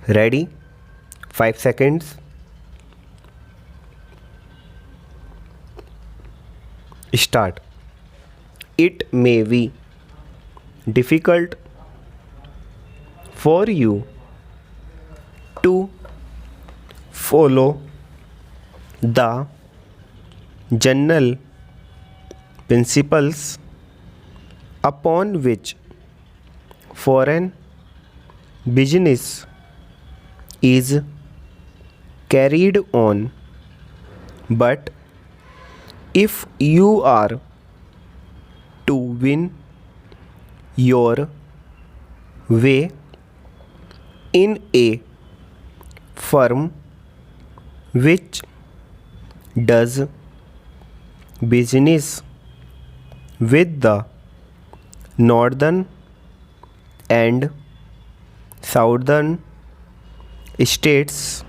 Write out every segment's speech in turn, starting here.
Ready? 5 seconds. Start. It may be difficult for you to follow the general principles upon which foreign business is carried on, but if you are to win your way in a firm which does business with the northern and southern states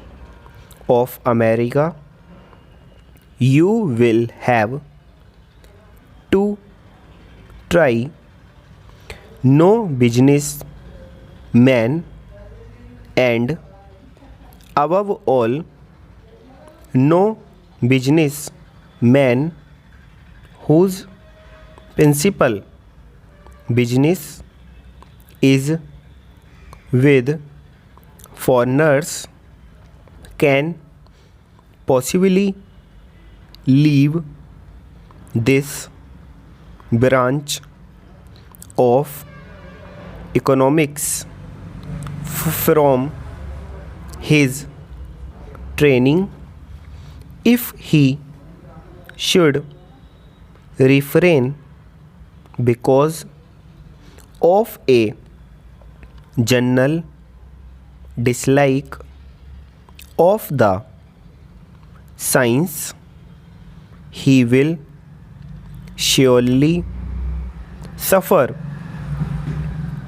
of America, you will have to try. No business man, and above all, no business man whose principal business is with foreigners can possibly leave this branch of economics from his training if he should refrain because of a general dislike of the science. He will surely suffer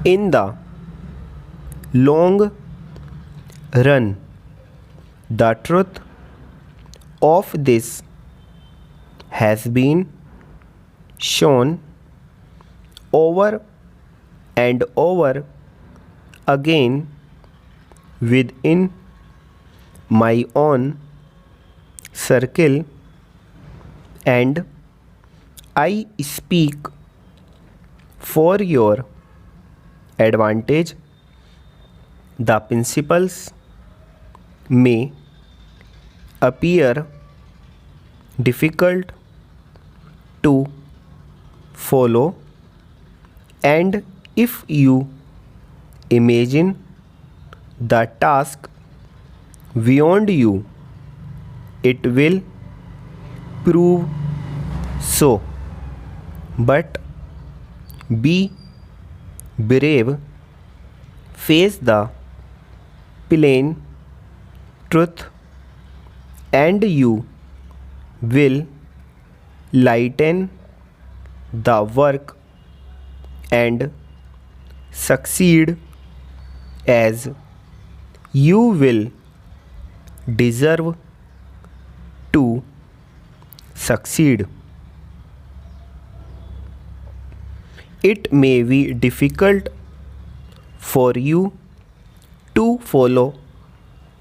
in the long run. The truth of this has been shown over and over again within my own circle, and I speak for your advantage. The principles may appear difficult to follow, and if you imagine the task beyond you, it will prove so. But be brave, face the plain truth, and you will lighten the work and succeed as you will deserve to succeed. It may be difficult for you to follow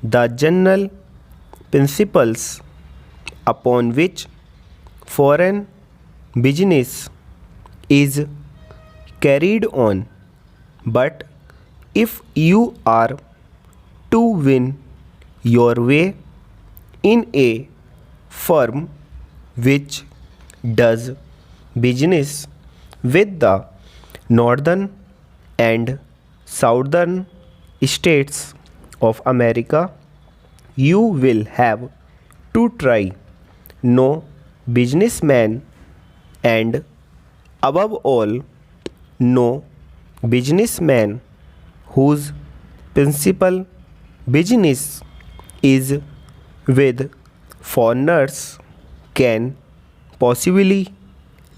the general principles upon which foreign business is carried on, but if you are to win your way in a firm which does business with the northern and southern states of America, you will have to try. No businessman, and above all, no businessman whose principal business is with foreigners can possibly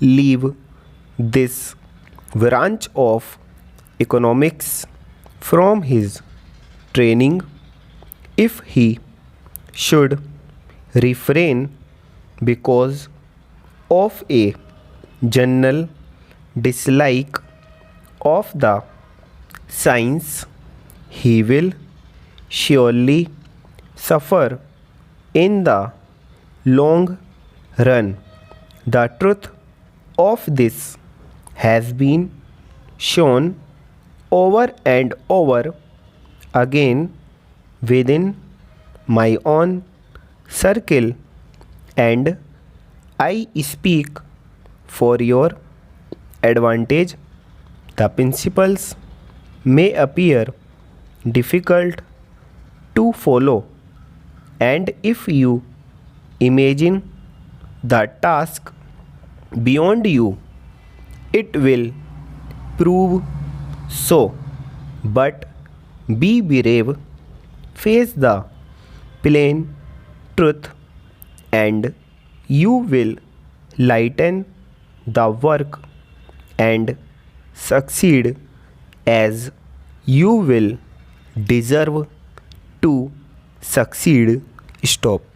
leave this branch of economics from his training if he should refrain because of a general dislike of the science. He will surely suffer in the long run. The truth of this has been shown over and over again within my own circle, and I speak for your advantage. The principles may appear difficult to follow, and if you imagine the task beyond you, it will prove so. But be brave, face the plain truth, and you will lighten the work and succeed, as you will deserve to succeed. Stop.